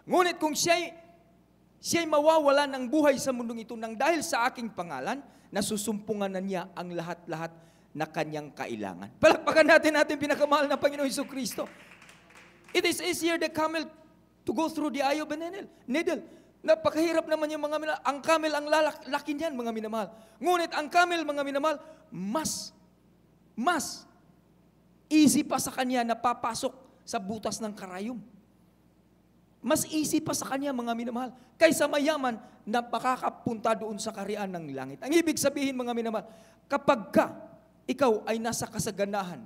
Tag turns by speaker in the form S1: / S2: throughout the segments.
S1: Ngunit kung siya'y mawawala ng buhay sa mundong ito nang dahil sa aking pangalan, nasusumpungan na niya ang lahat-lahat na kanyang kailangan. Palakpakan natin pinakamahal na Panginoon Jesucristo. It is easier the camel to go through the eye of a needle. Napakahirap naman yung mga minamahal. Ang camel, ang laki niyan, mga minamahal. Ngunit ang camel, mga minamahal, mas easy pa sa kanya na papasok sa butas ng karayom. Mas easy pa sa kanya, mga minamahal, kaysa mayaman na makakapunta doon sa kaharian ng langit. Ang ibig sabihin, mga minamahal, kapag ikaw ay nasa kasaganahan,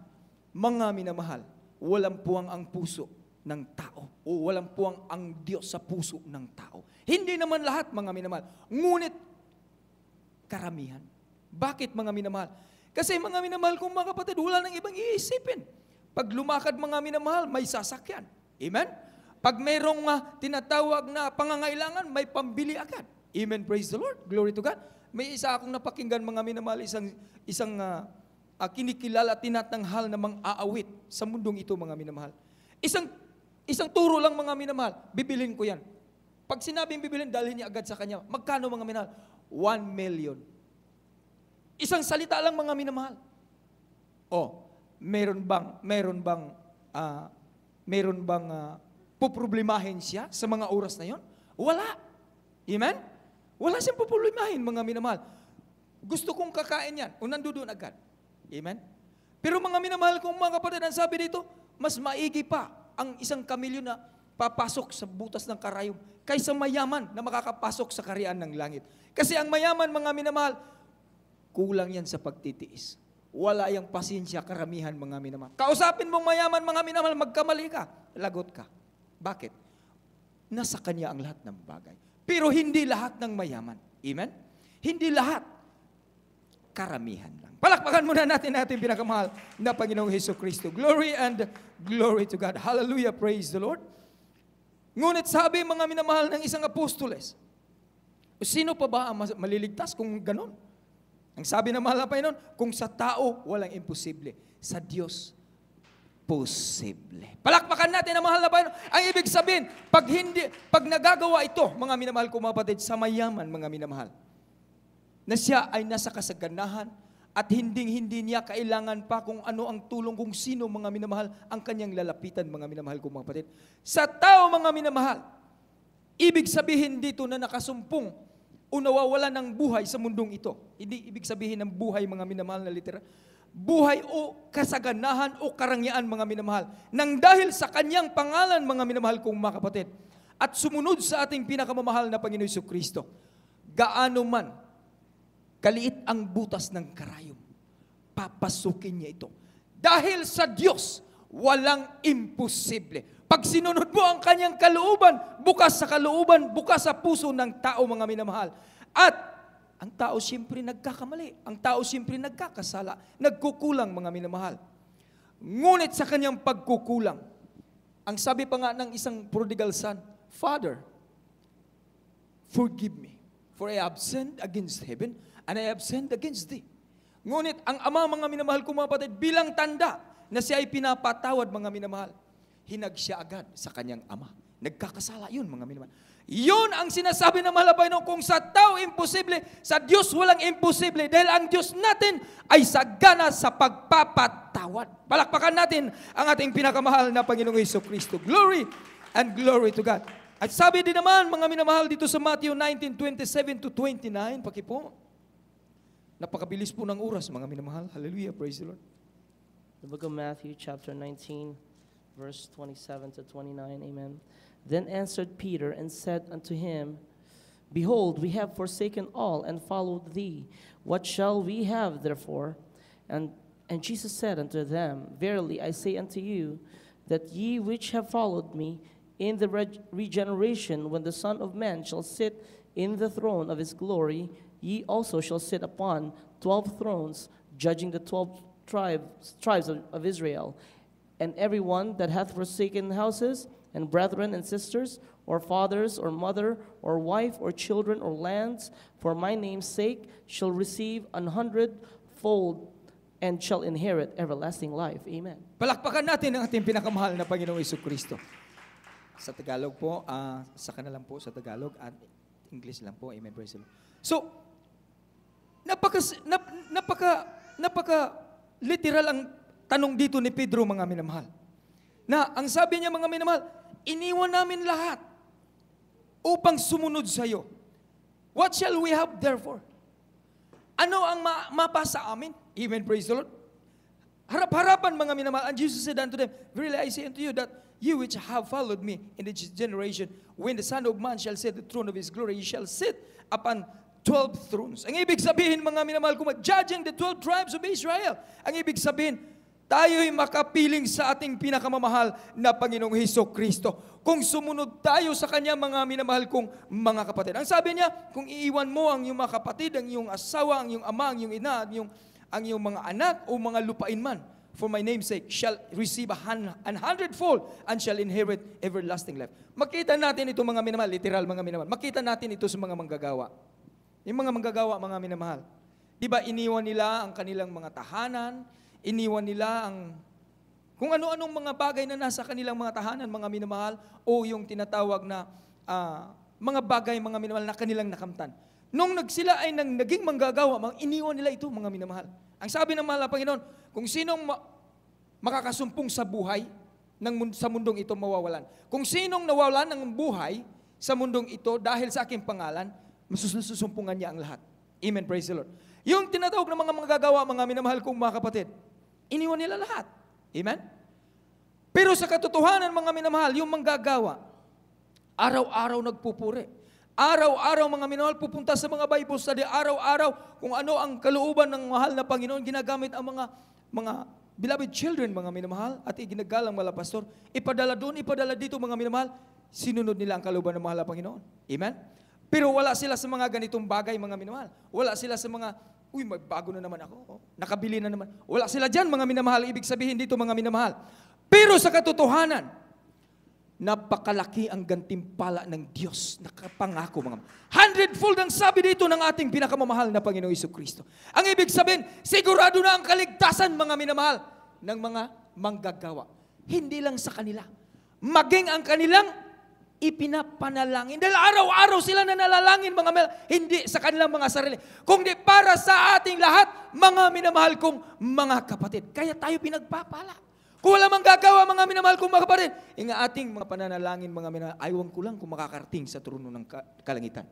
S1: mga minamahal, walang puwang ang puso ng tao o walang puwang ang Diyos sa puso ng tao. Hindi naman lahat, mga minamahal, ngunit karamihan. Bakit, mga minamahal? Kasi, mga minamahal kong mga kapatid, wala nang ibang iisipin. Pag lumakad, mga minamahal, may sasakyan. Amen? Pag mayroong tinatawag na pangangailangan, may pambili agad. Amen, praise the Lord. Glory to God. May isa akong napakinggan, mga minamahal, isang kinikilala, tinatanghal na mang-aawit sa mundong ito, mga minamahal. Isang turo lang, mga minamahal, bibilin ko yan. Pag sinabing bibilin, dalhin niya agad sa kanya. Magkano, mga minamahal? 1 million. Isang salita lang, mga minamahal. Meron bang puproblemahin siya sa mga oras na yon? Wala. Amen? Wala siyang puproblemahin, mga minamahal. Gusto kong kakain yan, o nandoon agad. Amen? Pero mga minamahal kong mga kapatid, ang sabi dito, mas maigi pa ang isang kamilyo na papasok sa butas ng karayom kaysa mayaman na makakapasok sa kaharian ng langit. Kasi ang mayaman, mga minamahal, kulang yan sa pagtitiis. Wala yung pasensya, karamihan, mga minamahal. Kausapin mong mayaman, mga minamahal, magkamali ka, lagot ka. Bakit? Nasa kanya ang lahat ng bagay. Pero hindi lahat ng mayaman. Amen? Hindi lahat. Karamihan lang. Palakpakan muna natin pinakamahal na Panginoong Jesucristo. Glory and glory to God. Hallelujah, praise the Lord. Ngunit sabi, mga minamahal ng isang apostoles, sino pa ba ang maliligtas kung ganon? Ang sabi ng mahal na Panginoon, kung sa tao, walang imposible. Sa Diyos, posible. Palakpakan natin ang mahal na Panginoon. Ang ibig sabihin, pag nagagawa ito, mga minamahal ko, mga kapatid, sa mayaman, mga minamahal, na siya ay nasa kasaganahan at hindi niya kailangan pa kung ano ang tulong, kung sino, mga minamahal, ang kanyang lalapitan, mga minamahal ko, mga kapatid. Sa tao, mga minamahal, ibig sabihin dito na nakasumpong o nawawala ng buhay sa mundong ito. Hindi ibig sabihin ng buhay, mga minamahal na literal. Buhay o kasaganahan o karangyaan, mga minamahal. Nang dahil sa kanyang pangalan, mga minamahal kong mga kapatid, at sumunod sa ating pinakamamahal na Panginoon Jesucristo, gaano man kaliit ang butas ng karayom, papasukin niya ito. Dahil sa Diyos, walang imposible. Pag sinunod mo ang kanyang kalooban, bukas sa kalooban, bukas sa puso ng tao, mga minamahal. At ang tao siyempre nagkakamali. Ang tao siyempre nagkakasala. Nagkukulang, mga minamahal. Ngunit sa kanyang pagkukulang, ang sabi pa nga ng isang prodigal son, Father, forgive me, for I have sinned against heaven, and I have sinned against thee. Ngunit ang ama, mga minamahal ko, mga kapatid, bilang tanda na siya ay pinapatawad, mga minamahal, hinag siya agad sa kanyang ama. Nagkakasala yun, mga minamahal. Yun ang sinasabi ng mahal na Panginoon, kung sa tao imposible, sa Diyos walang imposible, dahil ang Diyos natin ay sagana sa pagpapatawad. Palakpakan natin ang ating pinakamahal na Panginoong Jesucristo. Glory and glory to God. At sabi din naman, mga minamahal, dito sa Matthew 19:27-29, pakipo. Napakabilis po ng oras, mga minamahal. Hallelujah, praise the Lord.
S2: The book of Matthew, chapter 19, verse 27-29, amen. Then answered Peter and said unto him, Behold, we have forsaken all and followed thee. What shall we have therefore? And Jesus said unto them, Verily I say unto you, that ye which have followed me in the regeneration, when the Son of Man shall sit in the throne of his glory, ye also shall sit upon 12 thrones, judging the 12 tribes of Israel. And every one that hath forsaken houses, and brethren and sisters, or fathers, or mother, or wife, or children, or lands, for my name's sake, shall receive 100-fold, and shall inherit everlasting life. Amen.
S1: Palakpakan natin ang ating pinakamahal na Panginoong Jesucristo. Sa Tagalog po, sa kanila po sa Tagalog at English lang po. Amen. Praise the Lord. So, napaka literal ang tanong dito ni Pedro, mga minamahal. Na ang sabi niya, mga minamahal, iniwan namin lahat upang sumunod sa iyo. What shall we have therefore? Ano ang mapasa amin? Amen. Praise the Lord. Harap-harapan, mga minamahal. And Jesus said unto them, verily I say unto you that you which have followed me in this generation, when the Son of Man shall sit the throne of his glory, you shall sit upon 12 thrones. Ang ibig sabihin, mga minamahal, kung judging the 12 tribes of Israel, ang ibig sabihin, tayo'y makapiling sa ating pinakamamahal na Panginoong Hesukristo. Kung sumunod tayo sa Kanya, mga minamahal kong mga kapatid. Ang sabi niya, kung iiwan mo ang iyong mga kapatid, ang iyong asawa, ang iyong ama, ang iyong ina, ang iyong mga anak o mga lupain man, for my name's sake, shall receive an hundredfold and shall inherit everlasting life. Makita natin ito, mga minamahal, literal, mga minamahal. Makita natin ito sa mga manggagawa. Yung mga manggagawa, mga minamahal. Diba, iniwan nila ang kanilang mga tahanan, iniwan nila ang kung ano-anong mga bagay na nasa kanilang mga tahanan, mga minamahal, o yung tinatawag na mga bagay, mga minamahal, na kanilang nakamtan. Nung sila ay naging manggagawa, iniwan nila ito, mga minamahal. Ang sabi ng mahal na Panginoon, kung sinong makakasumpong sa buhay, sa mundong ito mawawalan. Kung sinong nawawalan ng buhay sa mundong ito dahil sa aking pangalan, masusumpungan niya ang lahat. Amen, praise the Lord. Yung tinatawag ng mga manggagawa, mga minamahal kong mga kapatid, iniwan nila lahat. Amen? Pero sa katotohanan, mga minamahal, yung manggagawa, araw-araw nagpupuri. Araw-araw, mga minamahal, pupunta sa mga Bible study, araw-araw, kung ano ang kalooban ng mahal na Panginoon, ginagamit ang mga beloved children, mga minamahal, at iginagalang mga pastor, ipadala doon, ipadala dito, mga minamahal, sinunod nila ang kalooban ng mahal na Panginoon. Amen? Pero wala sila sa mga ganitong bagay, mga minamahal. Wala sila sa mga, magbago na naman ako. Nakabili na naman. Wala sila dyan, mga minamahal. Ibig sabihin dito, mga minamahal. Pero sa katotohanan, napakalaki ang gantimpala ng Diyos. Nakapangako, mga hundredfold ang sabi dito ng ating pinakamamahal na Panginoong Hesukristo. Ang ibig sabihin, sigurado na ang kaligtasan, mga minamahal, ng mga manggagawa. Hindi lang sa kanila. Maging ang kanilang ipinapanalangin. Dahil araw-araw sila nanalangin, mga minamahal, hindi sa kanilang mga sarili, kundi para sa ating lahat, mga minamahal kong mga kapatid. Kaya tayo pinagpapala. Kung wala mang gagawa, mga minamahal kong mga kapatid, yung ating mga pananalangin, mga minamahal, ayaw ko lang kung makakarating sa trono ng kalangitan.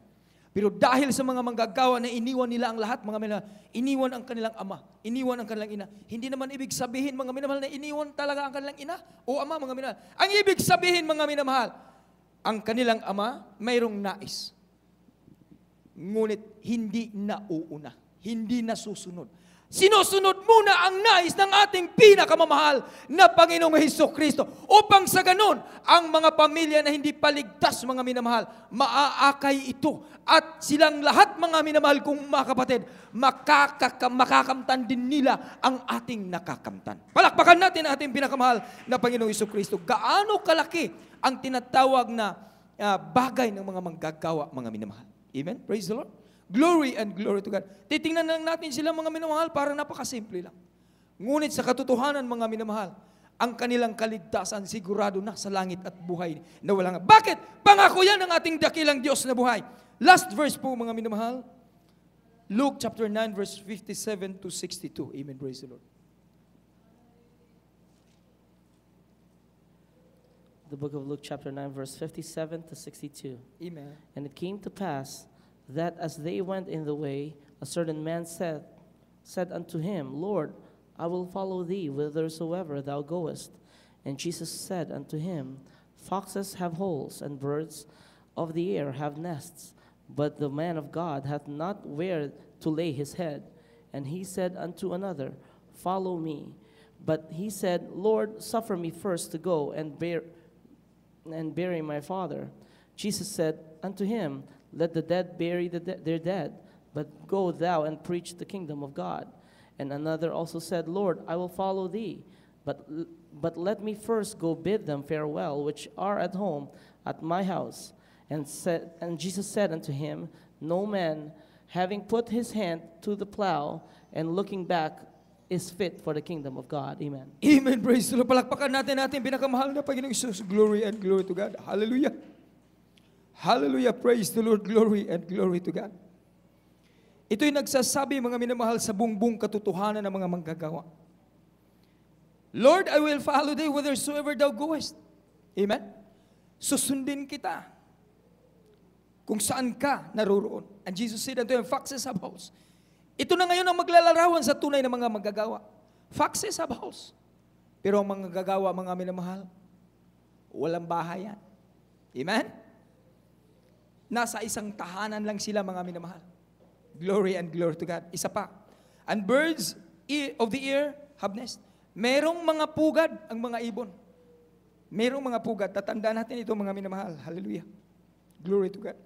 S1: Pero dahil sa mga manggagawa na iniwan nila ang lahat, mga minamahal, iniwan ang kanilang ama, iniwan ang kanilang ina. Hindi naman ibig sabihin, mga minamahal, na iniwan talaga ang kanilang ina o ama, mga minamahal. Ang ibig sabihin, mga minamahal, ang kanilang ama mayroong nais. Ngunit hindi nauuna, hindi nasusunod. Sinusunod muna ang nais ng ating pinakamamahal na Panginoong Hesukristo. Upang sa ganun, ang mga pamilya na hindi paligtas, mga minamahal, maaakay ito. At silang lahat, mga minamahal kong mga kapatid, makakamtan din nila ang ating nakakamtan. Palakpakan natin ang ating pinakamahal na Panginoong Hesukristo. Gaano kalaki ang tinatawag na bagay ng mga manggagawa, mga minamahal. Amen? Praise the Lord. Glory and glory to God. Titingnan lang natin sila, mga minamahal, parang napakasimple lang. Ngunit sa katotohanan, mga minamahal, ang kanilang kaligtasan sigurado na sa langit at buhay na walang. Bakit? Pangako yan ng ating dakilang Diyos na buhay. Last verse po, mga minamahal. Luke chapter 9, verse 57 to 62. Amen. Praise the Lord.
S2: The book of Luke chapter 9, verse 57 to 62.
S1: Amen.
S2: And it came to pass that as they went in the way, a certain man said unto him, Lord, I will follow thee whithersoever thou goest. And Jesus said unto him, Foxes have holes, and birds of the air have nests, but the man of God hath not where to lay his head. And he said unto another, Follow me. But he said, Lord, suffer me first to go and bury my father. Jesus said unto him, Let the dead bury their dead, but go thou and preach the kingdom of God. And another also said, Lord, I will follow thee, but let me first go bid them farewell, which are at home at my house. And Jesus said unto him, No man, having put his hand to the plow and looking back is fit for the kingdom of God. Amen.
S1: Amen. Praise the Lord. Palakpakan natin pinakamahal na Panginoong Isus. Glory and glory to God. Hallelujah. Hallelujah. Praise the Lord. Glory and glory to God. Ito'y nagsasabi, mga minamahal, sa buong katotohanan ng mga manggagawa. Lord, I will follow thee whithersoever thou goest. Amen? Susundin kita kung saan ka naroroon. And Jesus said unto him, foxes have holes. Ito na ngayon ang maglalarawan sa tunay na mga manggagawa. Foxes have holes. Pero ang mga gagawa, mga minamahal, walang bahayan. Amen? Nasa isang tahanan lang sila, mga minamahal. Glory and glory to God. Isa pa. And birds of the air have nest. Merong mga pugad ang mga ibon. Merong mga pugad. Tatandaan natin ito, mga minamahal. Hallelujah. Glory to God.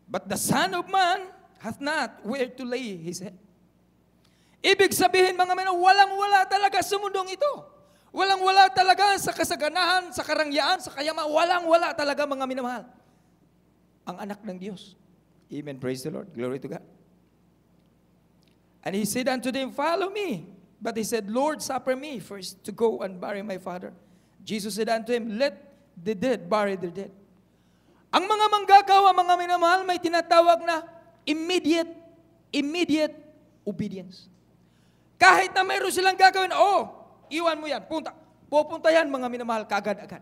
S1: But the Son of Man hath not where to lay his head. Ibig sabihin, mga minamahal, walang-wala talaga sa mundong ito. Walang-wala talaga sa kasaganahan, sa karangyaan, sa kayaman. Walang-wala talaga, mga minamahal. Ang anak ng Diyos. Amen. Praise the Lord. Glory to God. And he said unto them, follow me. But he said, Lord, suffer me first to go and bury my father. Jesus said unto him, let the dead bury their dead. Ang mga manggagawa, mga minamahal, may tinatawag na immediate obedience. Kahit na mayroon silang gagawin, iwan mo yan, pupunta yan, mga minamahal, kagad-agad.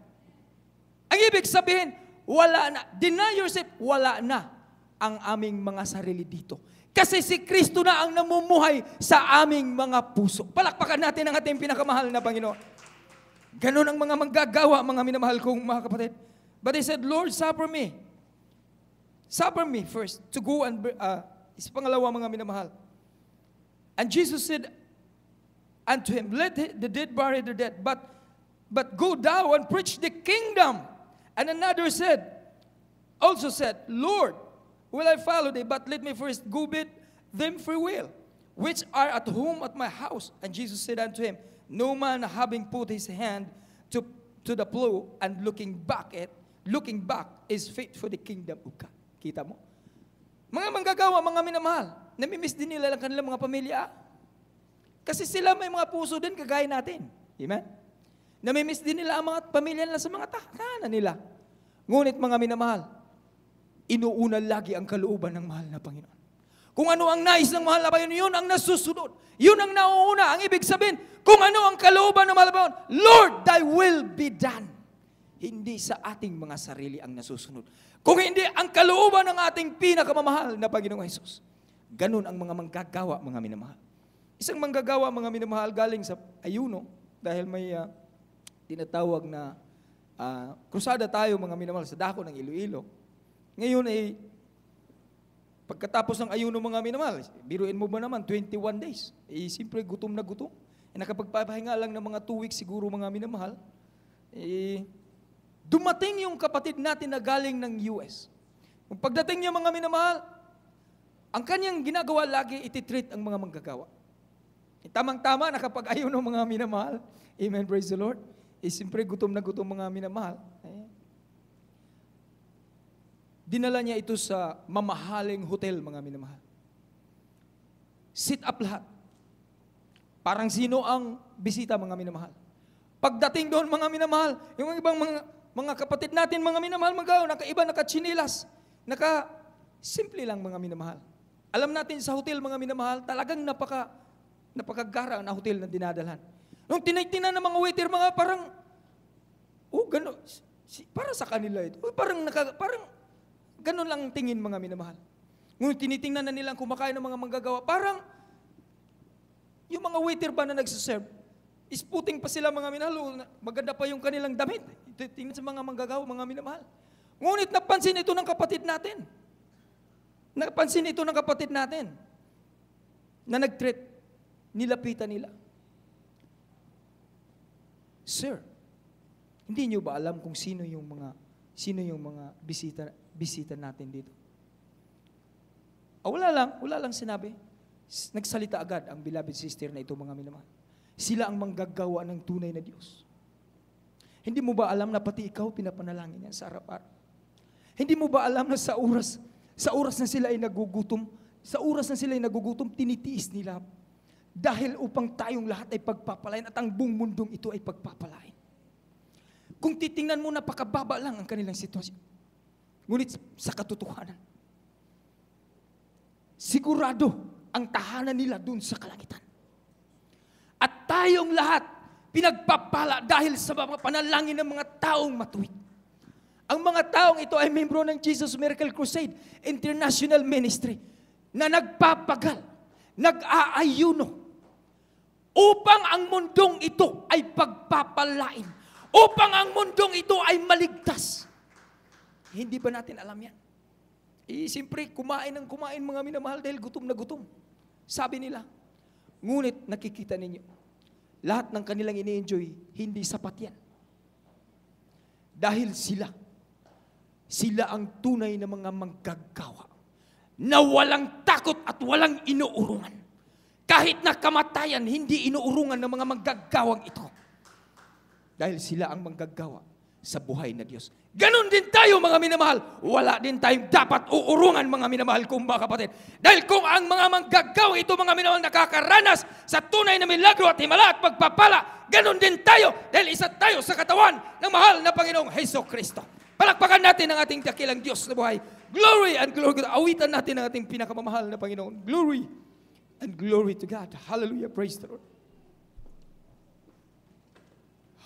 S1: Ang ibig sabihin, wala na, deny yourself, wala na ang aming mga sarili dito. Kasi si Kristo na ang namumuhay sa aming mga puso. Palakpakan natin ang ating pinakamahal na Panginoon. Ganon ang mga manggagawa, mga minamahal kong mga kapatid. But he said, Lord, suffer me. Suffer me first to go and, isa pangalawa, mga minamahal. And Jesus said unto him, let the dead bury their dead, but go thou and preach the kingdom. And another also said, Lord, will I follow thee? But let me first go bid them farewell, which are at home at my house. And Jesus said unto him, no man having put his hand to the plow and looking back is fit for the kingdom of God. Kita mo? Mga manggagawa, mga minamahal, namimiss din nila ang kanilang mga pamilya. Kasi sila may mga puso din kagaya natin. Amen? Namimiss din nila ang mga pamilya nila sa mga tahanan nila. Ngunit mga minamahal, inuuna lagi ang kalooban ng mahal na Panginoon. Kung ano ang nais ng mahal na Panginoon, yun ang nasusunod. Yun ang nauuna. Ang ibig sabihin, kung ano ang kalooban ng mahal na Panginoon, Lord, thy will be done. Hindi sa ating mga sarili ang nasusunod. Kung hindi ang kalooban ng ating pinakamamahal na Panginoong Jesus. Ganun ang mga manggagawa, mga minamahal. Isang manggagawa, mga minamahal, galing sa ayuno, dahil may tinatawag na krusada tayo, mga minamahal, sa dako ng Iloilo. Ngayon ay, pagkatapos ng ayuno, mga minamahal, biruin mo ba naman, 21 days. Siyempre, gutom na gutom. Nakapagpapahinga lang ng mga 2 weeks siguro, mga minamahal. Dumating yung kapatid natin na galing ng US. Kung pagdating niya, mga minamahal, ang kanyang ginagawa lagi, ititreat ang mga manggagawa. Tamang-tama, nakapag-ayuno, mga minamahal. Amen, praise the Lord. Siyempre, gutom na gutom, mga minamahal. Dinala niya ito sa mamahaling hotel, mga minamahal. Sit up lahat. Parang sino ang bisita, mga minamahal. Pagdating doon, mga minamahal, yung ibang mga kapatid natin, mga minamahal, nakaiba, naka-chinilas, simple lang, mga minamahal. Alam natin sa hotel, mga minamahal, talagang napakagara na hotel na dinadalhan. Nung tinignan ng mga waiter, mga parang, gano'n, para sa kanila ito. Parang gano'n lang tingin, mga minamahal. Nung tinitingnan na nilang kumakain ng mga manggagawa, parang, yung mga waiter ba na nagsaserve, isputing pa sila, mga minamahal, maganda pa yung kanilang damit. Tingnan sa mga manggagawa, mga minamahal. Ngunit napansin ito ng kapatid natin. Na nag-treat, nilapitan nila. Sir, hindi niyo ba alam kung sino yung mga bisita natin dito? Wala lang sinabi. Nagsalita agad ang beloved sister na ito, mga minamahal. Sila ang manggagawa ng tunay na Diyos. Hindi mo ba alam na pati ikaw pinapanalangin yan sa araw-araw? Hindi mo ba alam na sa oras na sila ay nagugutom, tinitiis nila. dahil upang tayong lahat ay pagpapalain at ang buong mundong ito ay pagpapalain. Kung titingnan mo, napakababa lang ang kanilang sitwasyon. Ngunit sa katotohanan, sigurado ang tahanan nila dun sa kalangitan. At tayong lahat, pinagpapala dahil sa mga panalangin ng mga taong matuwid. Ang mga taong ito ay membro ng Jesus Miracle Crusade International Ministry na nagpapagal, nag-aayuno upang ang mundong ito ay pagpapalain, upang ang mundong ito ay maligtas. Hindi ba natin alam yan? Siyempre, kumain ng kumain mga minamahal dahil gutom na gutom. Sabi nila, ngunit nakikita ninyo, lahat ng kanilang ini-enjoy, hindi sapat yan. Dahil sila ang tunay na mga manggagawa na walang takot at walang inuurungan. Kahit na kamatayan, hindi inuurungan ng mga manggagawang ito. Dahil sila ang manggagawa sa buhay na Diyos. Ganon din tayo mga minamahal. Wala din tayong dapat uurungan mga minamahal kong mga kapatid. Dahil kung ang mga manggagawa ito mga minamahal nakakaranas sa tunay na milagro at himala at pagpapala, ganon din tayo dahil isa tayo sa katawan ng mahal na Panginoong Hesus Kristo. Palakpakan natin ang ating dakilang Diyos na buhay. Glory and glory. Awitan natin ang ating pinakamamahal na Panginoon. Glory and glory to God. Hallelujah. Praise the Lord.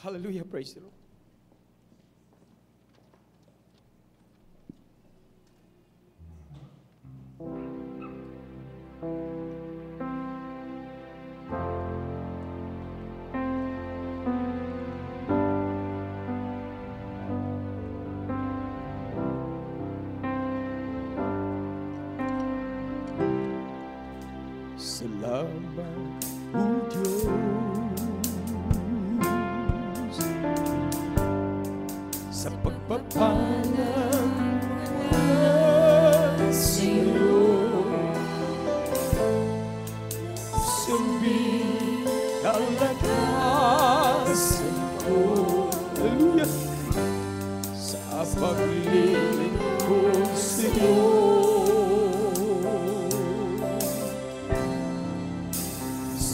S1: Hallelujah. Praise the Lord. Salamat, O Diyos, sa pagpapalang mula sa'yo. Sabi kalagasan ko, hallelujah, sa paglilingkod sa'yo.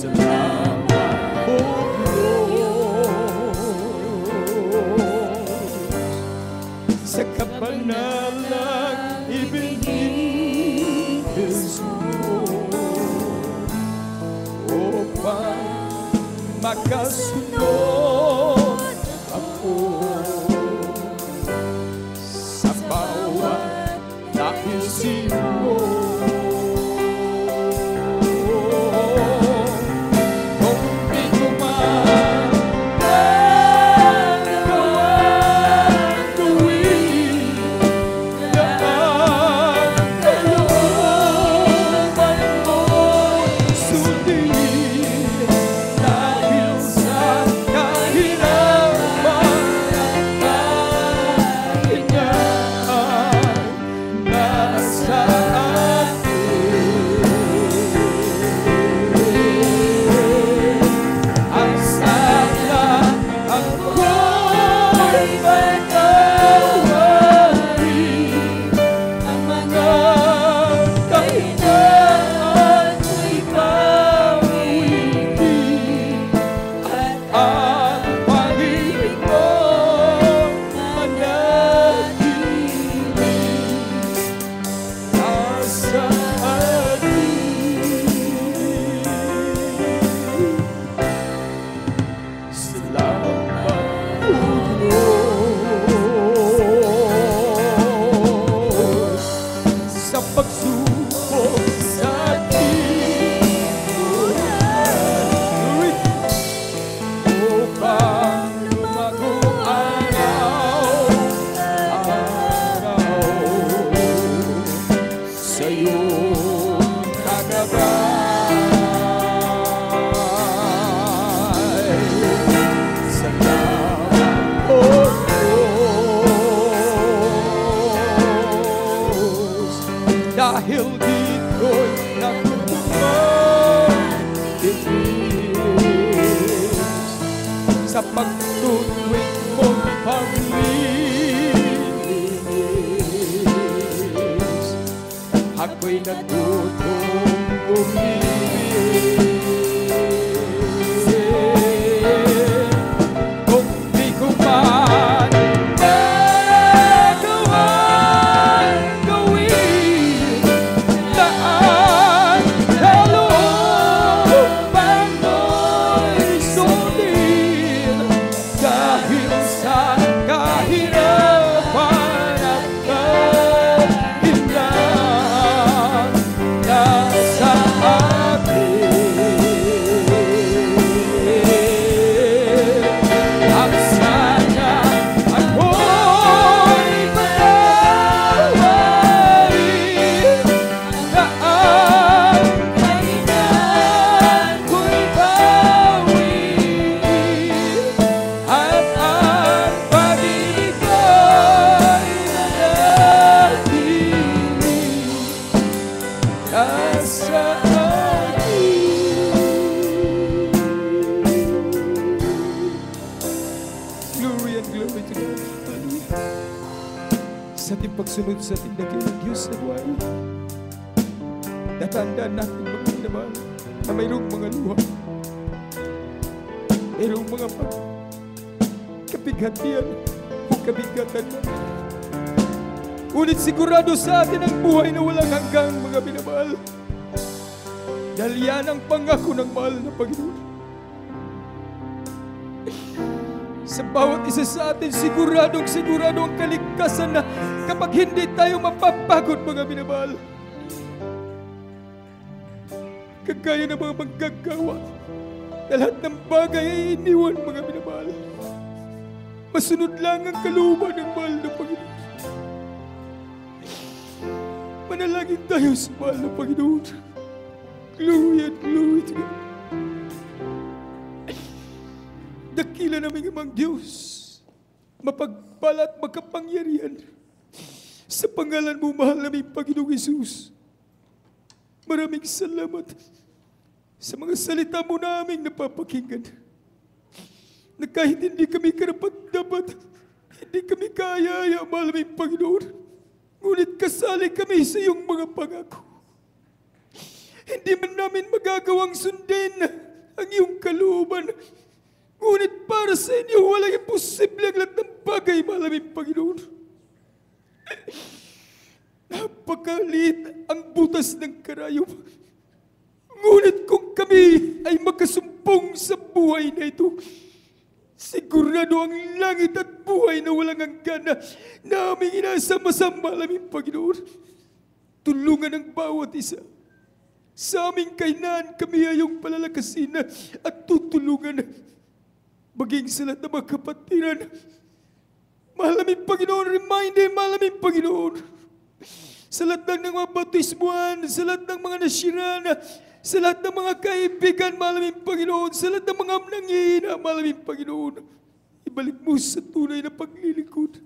S1: Salamat, O Diyos, sa kapanalang ibinigis mo upang makasunod ako sa bawat naisin mo. Dahil dito'y natutumagigis sa pagtutuwid mong paglilinis. Ako'y natutong umibig pagsunod sa ating dakilang Diyos na buhay. Natandaan natin mga minamahal na mayroong mga luha, mayroong mga kapighatian o kabigatan na. Ngunit sigurado sa atin ang buhay na walang hanggang mga minamahal. Dahil yan ang pangako ng mahal na Panginoon. Sa bawat isa sa atin, sigurado ang kaligtasan na kapag hindi tayo mapapagod mga minamahal. Kagaya ng mga manggagawa na lahat ng bagay ay iniwan mga minamahal. Masunod lang ang kalooban ng mahal na Panginoon. Manalangin tayo sa mahal na Panginoon. Glory and glory to God. Dakila namin amang Diyos, mapagpala at makapangyarihan sa pangalan mo, mahal namin Panginoong Hesus. Maraming salamat sa mga salita mo naming napapakinggan, na kahit hindi kami karapat-dapat, hindi kami kaya, mahal namin Panginoon, ngunit kasali kami sa iyong mga pangako. Hindi man namin magagawang sundin ang iyong kalooban, ngunit para sa inyo, walang imposible ang lahat ng bagay, mahal namin Panginoon. Napakaliit ang butas ng karayom. Ngunit kung kami ay magkasumpong sa buhay na ito, sigurado ang langit at buhay na walang hanggan na aming inasama-sama, mahal namin Panginoon. Tulungan ang bawat isa. Sa aming kainan, kami ay iyong palalakasin at tutulungan. Maging sa lahat ng mga kapatiran, mahal namin Panginoon, reminder, mahal namin Panginoon, sa lahat ng mga bautismuhan, sa lahat ng mga nasiraan, sa lahat ng mga kaibigan, mahal namin Panginoon, sa lahat ng mga nanghihina, mahal namin Panginoon, ibalik mo sa tunay na paglilingkod.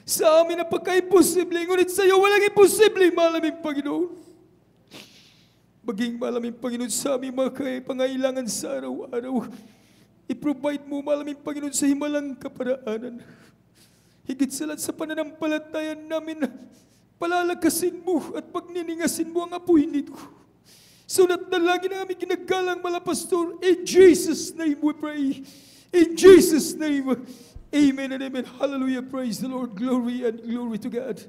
S1: Sa amin na pagka-imposible, ngunit sa iyo walang imposible, mahal namin Panginoon. Maging mahal namin Panginoon sa aming mga pangailangan sa araw-araw. I-provide mo, mahal namin Panginoon, sa himalang kaparaanan. Higit sa lahat sa pananampalatayan namin, palalakasin mo at pagniningasin mo ang apoy nito. Sunat na lagi na aming ginagalang, mahal na Pastor. In Jesus' name we pray. In Jesus' name, amen and amen. Hallelujah, praise the Lord. Glory and glory to God.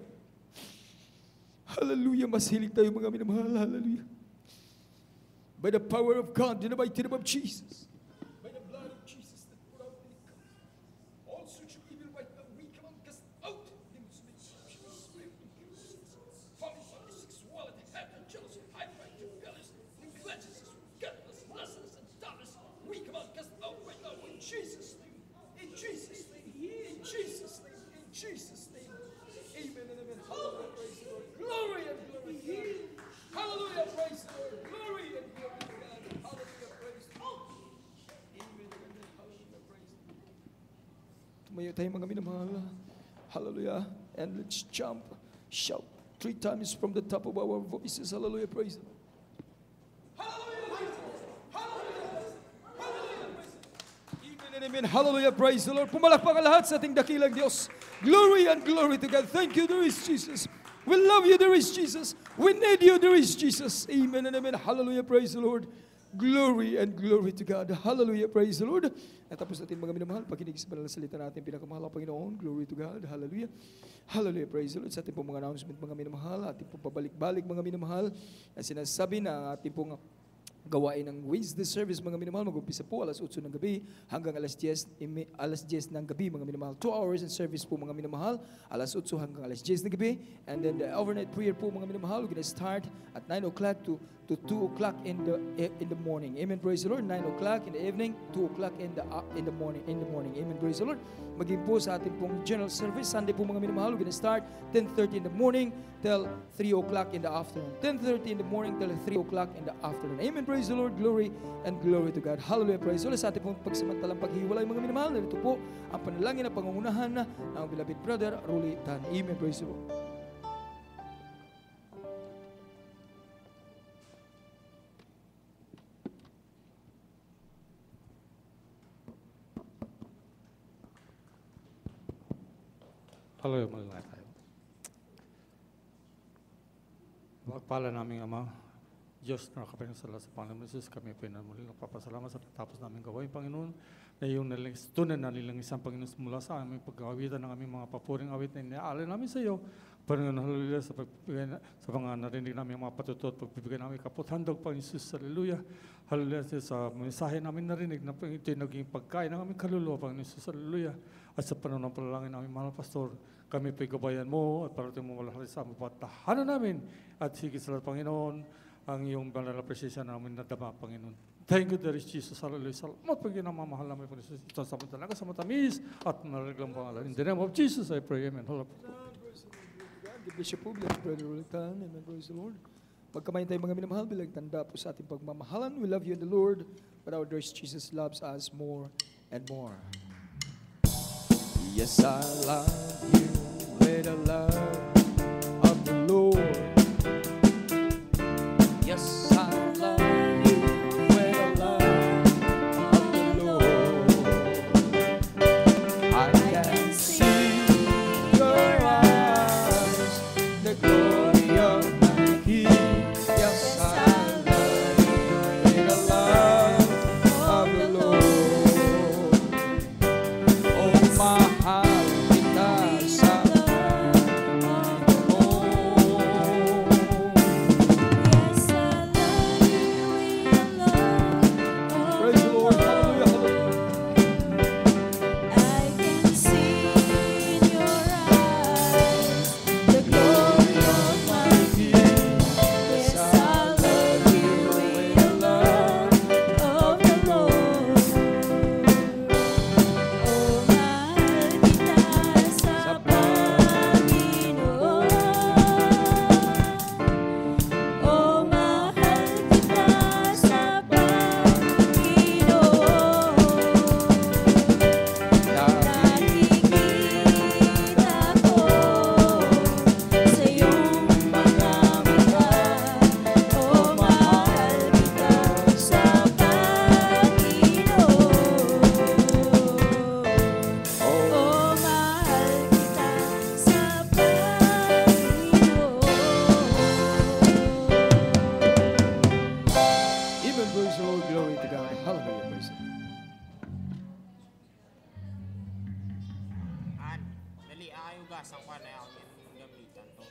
S1: Hallelujah, mas hilig tayo mga minamahal. Hallelujah. By the power of God, in the mighty name of Jesus. Tumayo tayo mga minamahal. Hallelujah. And let's jump, shout 3 times from the top of our voices. Hallelujah. Praise the Lord. Amen. Hallelujah. Praise the Lord. Pumalakpak lahat sa ating dakilang Diyos. Glory and glory to God. Thank you, there is Jesus. We love you, there is Jesus. We need you, there is Jesus. Amen and amen. Hallelujah. Praise the Lord. Glory and glory to God. Hallelujah. Praise the Lord. At tapos natin mga minamahal, pakinig sa banal na salita natin, pinakamahal ang Panginoon. Glory to God. Hallelujah. Hallelujah. Praise the Lord. Sa ating pong mga announcement mga minamahal, ating pong pabalik-balik mga minamahal, na sinasabi na ating pong gawain ng Wednesday service mga minamahal, mag-umpisa po alas 8 ng gabi hanggang alas 10 ng gabi mga minamahal. 2 hours in service po mga minamahal, alas 8 hanggang alas 10 ng gabi. And then the overnight prayer po mga minamahal, we're gonna start at 9 o'clock to 2 o'clock in the morning. Amen, praise the Lord. 9 o'clock in the evening, 2 o'clock in the morning. Amen, praise the Lord. Maging po sa ating pong general service Sunday po mga minamahal, we're gonna start 10:30 in the morning till 3 o'clock in the afternoon. 10:30 in the morning till 3 o'clock in the afternoon. Amen, praise the Lord. Glory and glory to God. Hallelujah, praise the Lord. Sa ating pong pagsamantalang paghiwalay mga minamahal, narito po ang panalangin na pangungunahan na ng beloved brother Rolly Tan. Amen, praise the Lord.
S3: Hallelujah, malalay tayo. Pagpala namin Ama, Diyos na kapangyarihan sa Panginoon Jesus, kami pinamuli nagpapasalamat sa tapos namin gawain, Panginoon, na iyong tunay na nilangisan, Panginoon, mula sa aming pag-awitan ng aming mga papuring awit na inaalay namin sa iyo, Panginoon, hallelujah, sa mga narinig namin mga patutot, pagbibigay namin kaputhandog, Panginoon Jesus, hallelujah, hallelujah, sa mensahe namin narinig na ito'y naging pagkain ng aming kaluluwa, Panginoon Jesus, hallelujah, at sa panahon ng panalangin namin, mahal na Pastor, kami po'y gabayan mo at parating mo malahari sa aming tahanan namin at higit sa lahat, Panginoon, ang iyong banal na presensya namin nadama, Panginoon. Thank you, there is Jesus. Hallelujah. Salamat pag ginamamahal namin, Panginoon. Ito sa talaga sa matamis at maraglang pangalan. In the name of Jesus, I pray. Amen. Hallelujah.
S1: God bless you po, bless Brother Ulitan, and praise the Lord. Pagkamayin tayo mga minamahal, bilang tanda po sa ating pagmamahalan. We love you in the Lord, but our dear Jesus loves us more and more. Yes, I love you with the love of the Lord. Yes, I love you with the love of the Lord. I can see your eyes, the glory of my King. Yes, I love you with the love of the Lord. Oh, mahal kita sa praise the Lord. Hallelujah. Hallelujah.
S4: I can see in your eyes the glory of my King. Yes, I love you with the love of the Lord. Oh, mahal kita sa Panginoon. Oh, mahal kita sa Panginoon. Nakikita ko sa iyong mga mata. Oh, mahal kita sa Panginoon. Oh, mahal kita sa Panginoon.
S1: Even praise the Lord, glory to God. Hallelujah, praise the Lord.
S5: An, dali ayo gas ang panay ang gamitan to.